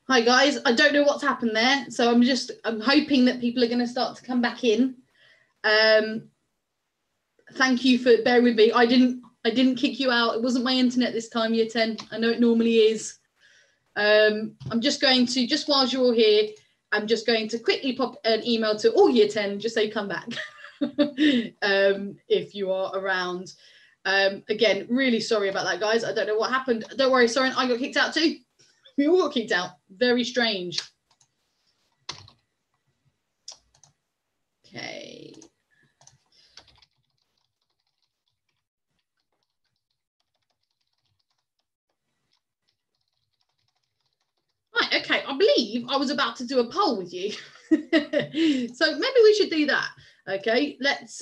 Hi guys, I don't know what's happened there, so I'm hoping that people are going to start to come back in. Thank you for bearing with me. I didn't kick you out. It wasn't my internet this time, year 10. I know it normally is. I'm just going to, just whilst you're all here, I'm just going to quickly pop an email to all year 10, just say come back if you are around. Again, really sorry about that, guys. I don't know what happened. Don't worry, Soren, I got kicked out too. We all got kicked out. Very strange. Okay. Right, okay, I believe I was about to do a poll with you. So maybe we should do that. Okay, let's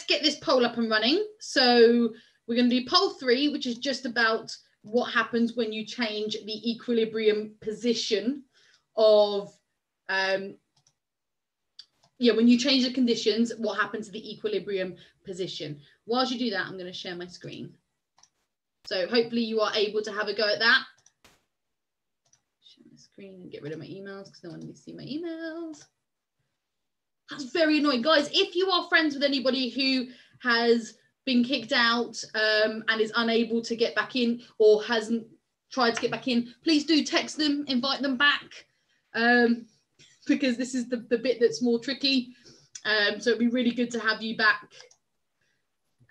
get this poll up and running. So we're going to do poll 3, which is just about what happens when you change the equilibrium position of, when you change the conditions, what happens to the equilibrium position. Whilst you do that, I'm going to share my screen. So hopefully you are able to have a go at that. Share my screen and get rid of my emails because no one needs to see my emails. That's very annoying. Guys, if you are friends with anybody who has been kicked out and is unable to get back in or hasn't tried to get back in, please do text them, invite them back, because this is the bit that's more tricky. So it'd be really good to have you back,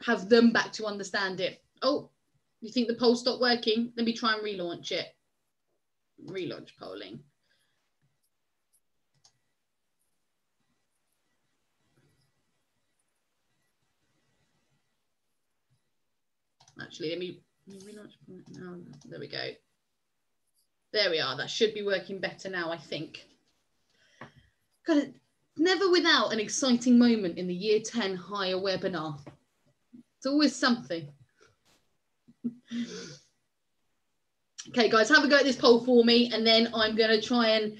have them back to understand it. Oh, you think the poll stopped working? Let me try and relaunch it. Relaunch polling. Actually, let me relaunch. No, there we go. There we are. That should be working better now, I think. God, never without an exciting moment in the year 10 higher webinar. It's always something. Okay, guys, have a go at this poll for me, and then I'm going to try and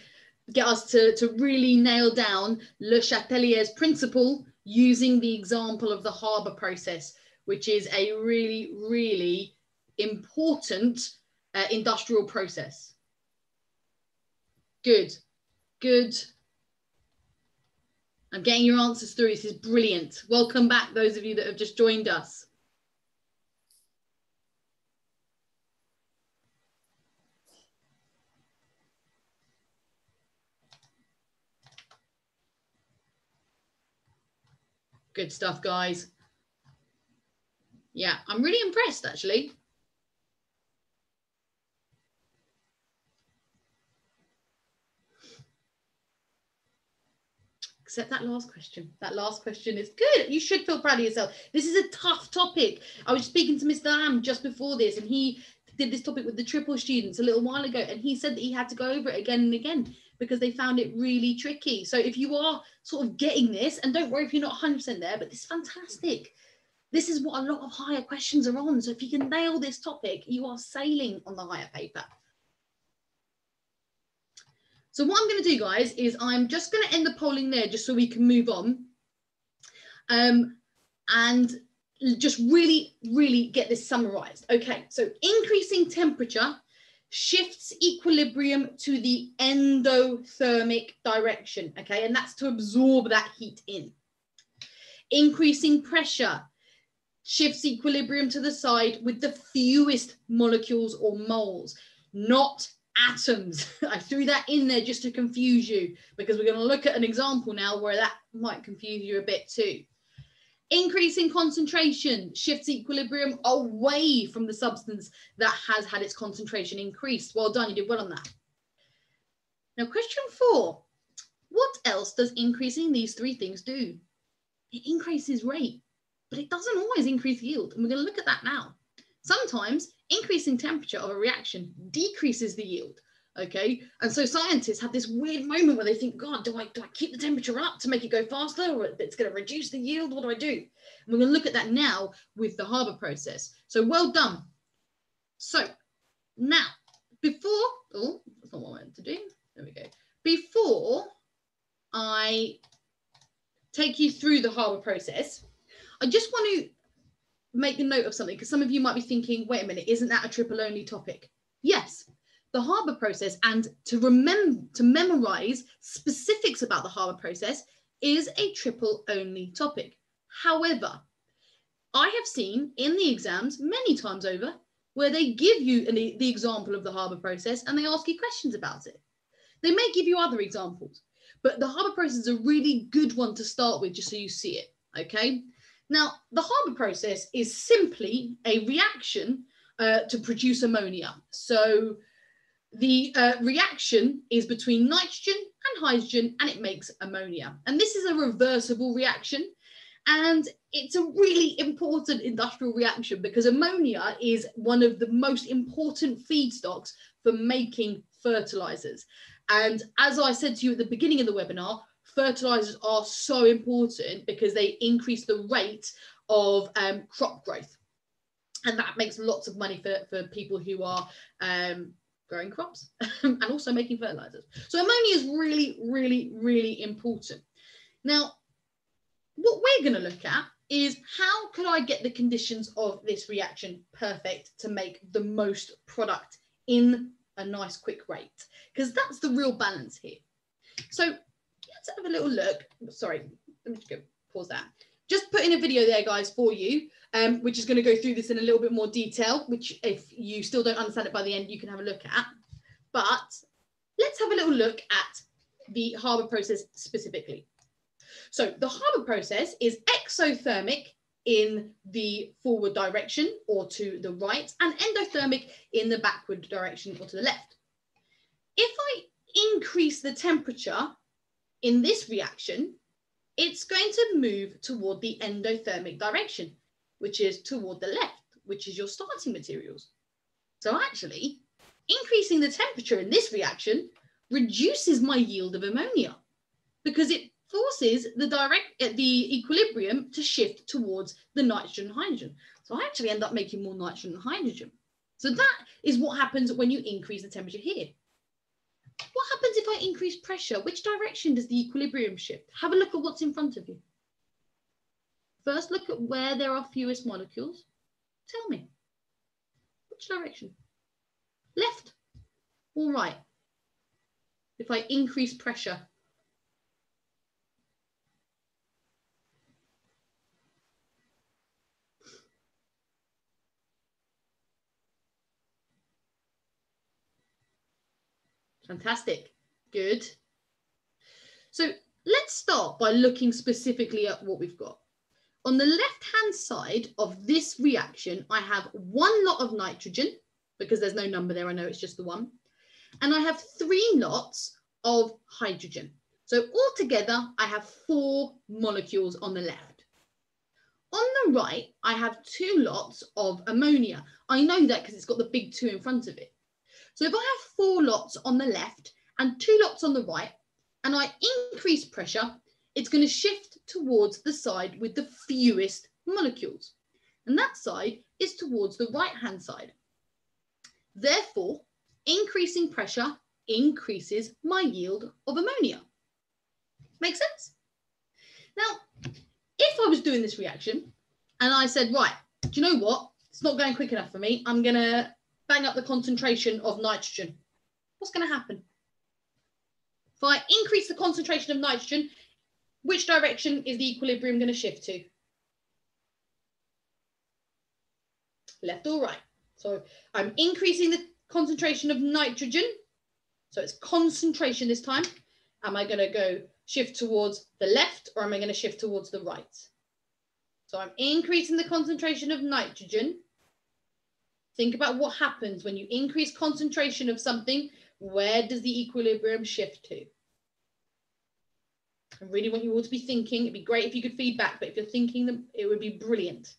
get us to really nail down Le Chatelier's principle using the example of the Harbour process, which is a really, really important industrial process. Good, good. I'm getting your answers through. This is brilliant. Welcome back, those of you that have just joined us. Good stuff, guys. Yeah, I'm really impressed, actually. Except that last question. That last question is good. You should feel proud of yourself. This is a tough topic. I was speaking to Mr. Lamb just before this, and he did this topic with the triple students a little while ago, and he said that he had to go over it again and again because they found it really tricky. So if you are sort of getting this, and don't worry if you're not 100% there, but it's fantastic. This is what a lot of higher questions are on. So if you can nail this topic, you are sailing on the higher paper. So what I'm going to do, guys, is I'm just going to end the polling there just so we can move on. And just really, really get this summarized. Okay, so increasing temperature shifts equilibrium to the endothermic direction, okay? And that's to absorb that heat in. Increasing pressure shifts equilibrium to the side with the fewest molecules or moles, not atoms. I threw that in there just to confuse you because we're going to look at an example now where that might confuse you a bit too. Increasing concentration shifts equilibrium away from the substance that has had its concentration increased. Well done, you did well on that. Now, question 4. What else does increasing these 3 things do? It increases rate, but it doesn't always increase yield. And we're going to look at that now. Sometimes increasing temperature of a reaction decreases the yield, okay? And so scientists have this weird moment where they think, God, do I keep the temperature up to make it go faster, or it's going to reduce the yield? What do I do? And we're going to look at that now with the Harbour process. So well done. So now, before, oh, that's not what I wanted to do. There we go. Before I take you through the Harbour process, I just want to make a note of something, because some of you might be thinking, wait a minute, isn't that a triple only topic? Yes, the Harbour process and to memorize specifics about the Harbour process is a triple only topic. However, I have seen in the exams many times over where they give you the example of the Harbour process and they ask you questions about it. They may give you other examples, but the Harbour process is a really good one to start with just so you see it, okay? Now, the Harbour process is simply a reaction to produce ammonia. So the reaction is between nitrogen and hydrogen and it makes ammonia. And this is a reversible reaction. And it's a really important industrial reaction because ammonia is one of the most important feedstocks for making fertilizers. And as I said to you at the beginning of the webinar, fertilizers are so important because they increase the rate of crop growth. And that makes lots of money for people who are growing crops and also making fertilizers. So ammonia is really, really, really important. Now, what we're going to look at is how could I get the conditions of this reaction perfect to make the most product in a nice quick rate? Because that's the real balance here. So let's have a little look. Sorry, let me just go pause that. Just put in a video there, guys, for you, which is going to go through this in a little bit more detail, which if you still don't understand it by the end, you can have a look at. But let's have a little look at the Harbour process specifically. So the Harbour process is exothermic in the forward direction or to the right and endothermic in the backward direction or to the left. If I increase the temperature in this reaction, it's going to move toward the endothermic direction, which is toward the left, which is your starting materials. So actually, increasing the temperature in this reaction reduces my yield of ammonia because it forces the equilibrium to shift towards the nitrogen and hydrogen. So I actually end up making more nitrogen and hydrogen. So that is what happens when you increase the temperature here. What happens if I increase pressure? Which direction does the equilibrium shift? Have a look at what's in front of you. First, look at where there are fewest molecules. Tell me, which direction? Left or right? If I increase pressure. Fantastic, good. So let's start by looking specifically at what we've got. On the left-hand side of this reaction, I have one lot of nitrogen, because there's no number there, I know it's just the one. And I have 3 lots of hydrogen. So altogether, I have 4 molecules on the left. On the right, I have 2 lots of ammonia. I know that because it's got the big 2 in front of it. So if I have 4 lots on the left and 2 lots on the right, and I increase pressure, it's going to shift towards the side with the fewest molecules. And that side is towards the right-hand side. Therefore, increasing pressure increases my yield of ammonia. Make sense? Now, if I was doing this reaction and I said, right, do you know what? It's not going quick enough for me. I'm going to bang up the concentration of nitrogen. What's going to happen? If I increase the concentration of nitrogen, which direction is the equilibrium going to shift to? Left or right? So I'm increasing the concentration of nitrogen. So it's concentration this time. Am I going to go shift towards the left or am I going to shift towards the right? So I'm increasing the concentration of nitrogen. Think about what happens when you increase concentration of something. Where does the equilibrium shift to? I really want you all to be thinking. It'd be great if you could feedback, but if you're thinking them, it would be brilliant.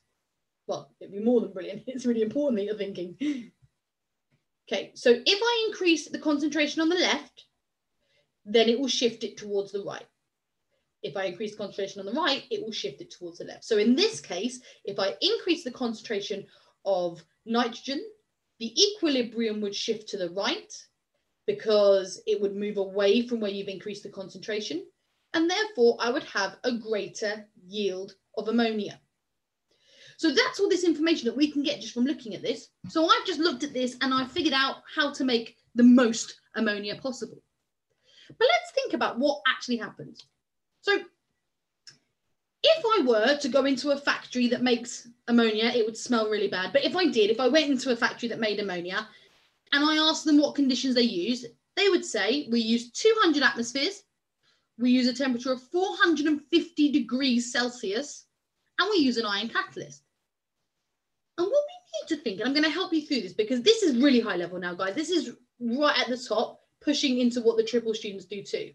Well, it'd be more than brilliant. It's really important that you're thinking. Okay, so if I increase the concentration on the left, then it will shift it towards the right. If I increase the concentration on the right, it will shift it towards the left. So in this case, if I increase the concentration of nitrogen, the equilibrium would shift to the right because it would move away from where you've increased the concentration. And therefore, I would have a greater yield of ammonia. So that's all this information that we can get just from looking at this. So I've just looked at this and I figured out how to make the most ammonia possible. But let's think about what actually happens. So if I were to go into a factory that makes ammonia, it would smell really bad. But if I went into a factory that made ammonia and I asked them what conditions they use, they would say we use 200 atmospheres, we use a temperature of 450 degrees Celsius, and we use an ion catalyst. And what we need to think, and I'm going to help you through this because this is really high level now, guys. This is right at the top, pushing into what the triple students do too.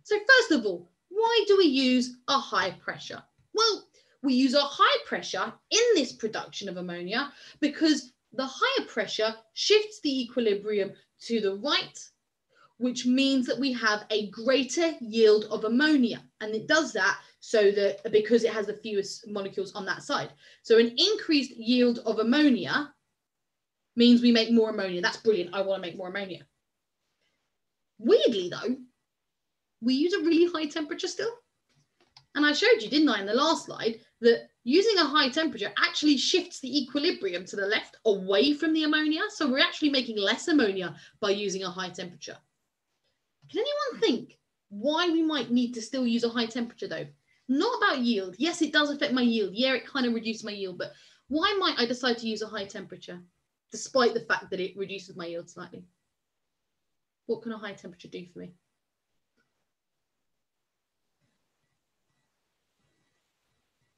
So first of all, why do we use a high pressure? Well, we use a high pressure in this production of ammonia because the higher pressure shifts the equilibrium to the right, which means that we have a greater yield of ammonia. And it does that so that because it has the fewest molecules on that side. So an increased yield of ammonia means we make more ammonia. That's brilliant. I want to make more ammonia. Weirdly though, we use a really high temperature still. And I showed you, didn't I, in the last slide, that using a high temperature actually shifts the equilibrium to the left away from the ammonia. So we're actually making less ammonia by using a high temperature. Can anyone think why we might need to still use a high temperature though? Not about yield. Yes, it does affect my yield. Yeah, it kind of reduces my yield, but why might I decide to use a high temperature despite the fact that it reduces my yield slightly? What can a high temperature do for me?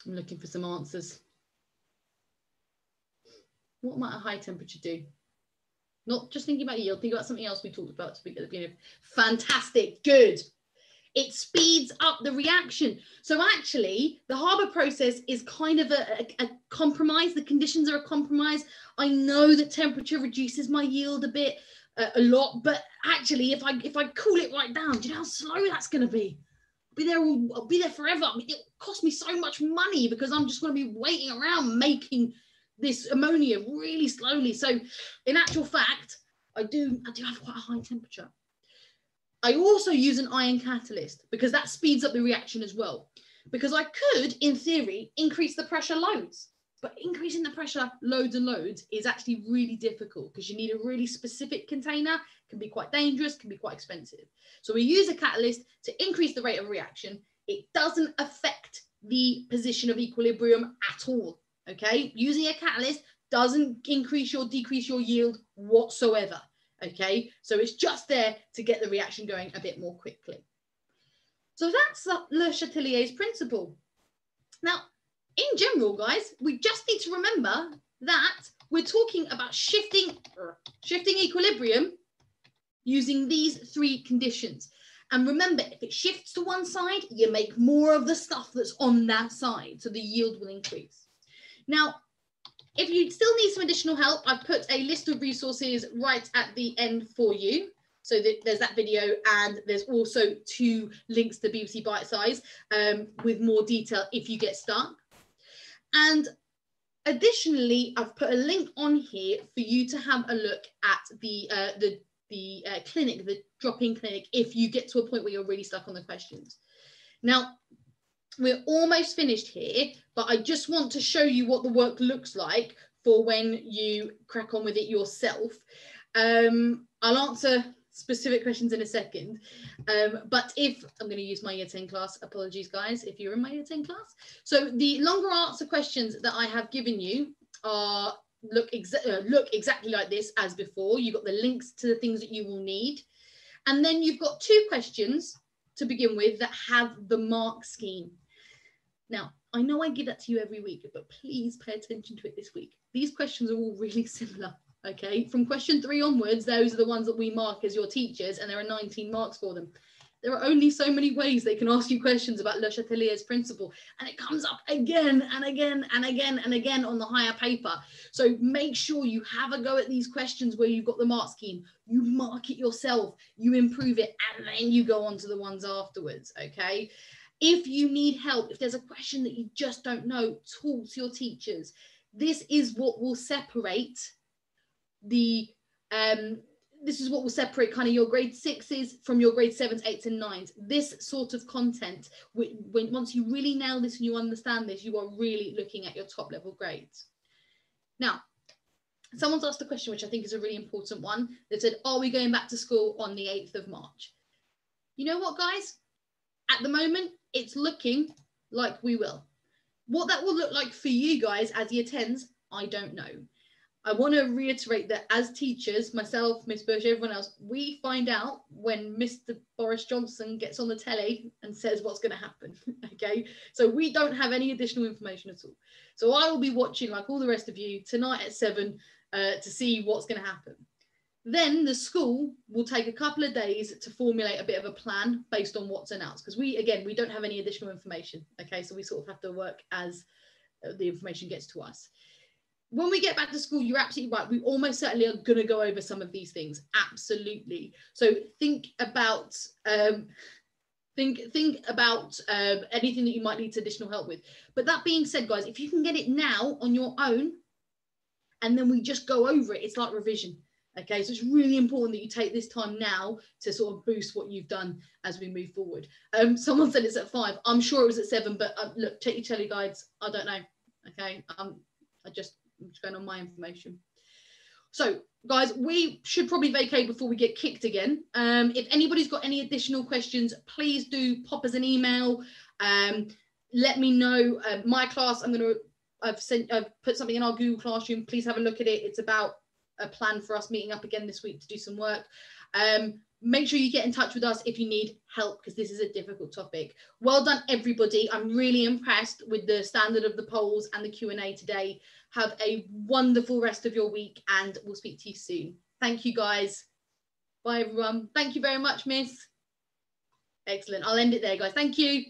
I'm looking for some answers. What might a high temperature do? Not just thinking about yield, think about something else we talked about at the beginning. Fantastic, good. It speeds up the reaction. So actually, the Harbour process is kind of a compromise. The conditions are a compromise. I know that temperature reduces my yield a lot, but actually, if I cool it right down, do you know how slow that's going to be? I'll be there forever. I mean, it cost me so much money because I'm just going to be waiting around making this ammonia really slowly. So in actual fact, I do have quite a high temperature. I also use an ion catalyst because that speeds up the reaction as well. Because I could, in theory, increase the pressure loads. But increasing the pressure loads and loads is actually really difficult because you need a really specific container. It can be quite dangerous, can be quite expensive. So we use a catalyst to increase the rate of reaction. It doesn't affect the position of equilibrium at all. Okay, using a catalyst doesn't increase or decrease your yield whatsoever. Okay, so it's just there to get the reaction going a bit more quickly. So that's Le Chatelier's principle. Now, in general, guys, we just need to remember that we're talking about shifting equilibrium using these three conditions. And remember, if it shifts to one side, you make more of the stuff that's on that side, so the yield will increase. Now, if you still need some additional help, I've put a list of resources right at the end for you. So there's that video, and there's also 2 links to BBC Bite Size with more detail if you get stuck. And additionally, I've put a link on here for you to have a look at the clinic, the drop-in clinic, if you get to a point where you're really stuck on the questions. Now, we're almost finished here, but I just want to show you what the work looks like for when you crack on with it yourself. I'll answer specific questions in a second, but if I'm going to use my year 10 class, apologies guys if you're in my year 10 class. So the longer answer questions that I have given you are look exactly like this as before. You've got the links to the things that you will need, and then you've got 2 questions to begin with that have the mark scheme. Now, I know I give that to you every week, but please pay attention to it this week. These questions are all really similar, okay? From question 3 onwards, those are the ones that we mark as your teachers, and there are 19 marks for them. There are only so many ways they can ask you questions about Le Chatelier's principle, and it comes up again and again and again and again on the higher paper. So make sure you have a go at these questions where you've got the mark scheme, you mark it yourself, you improve it, and then you go on to the ones afterwards, okay? If you need help, if there's a question that you just don't know, talk to your teachers. This is what will separate the kind of your grade 6s from your grade 7s, 8s and 9s. This sort of content, once you really nail this and you understand this, you are really looking at your top level grades. Now, Someone's asked a question, which I think is a really important one. They said, are we going back to school on the 8th of March? You know what, guys? At the moment, it's looking like we will. What that will look like for you guys as year 10s, I don't know. I want to reiterate that as teachers, myself, Miss Bush, everyone else, we find out when Mr. Boris Johnson gets on the telly and says what's going to happen. Okay, so we don't have any additional information at all. So I will be watching, like all the rest of you, tonight at 7 to see what's going to happen. Then the school will take a couple of days to formulate a bit of a plan based on what's announced, because we don't have any additional information. Okay, so we sort of have to work as the information gets to us. When we get back to school, you're absolutely right. We almost certainly are going to go over some of these things. Absolutely. So think about anything that you might need additional help with. But that being said, guys, if you can get it now on your own, and then we just go over it, it's like revision. Okay, so it's really important that you take this time now to sort of boost what you've done as we move forward. Someone said it's at 5. I'm sure it was at 7, but look, check your telly guides. I don't know. Okay, I'm just going on my information. So, guys, we should probably vacate before we get kicked again. If anybody's got any additional questions, please do pop us an email. Let me know. My class, I've put something in our Google Classroom. Please have a look at it. It's about a plan for us meeting up again this week to do some work. Make sure you get in touch with us if you need help, because this is a difficult topic. Well done, everybody. I'm really impressed with the standard of the polls and the Q&A today. Have a wonderful rest of your week, and we'll speak to you soon. Thank you, guys. Bye, everyone. Thank you very much, Miss. Excellent. I'll end it there, guys. Thank you.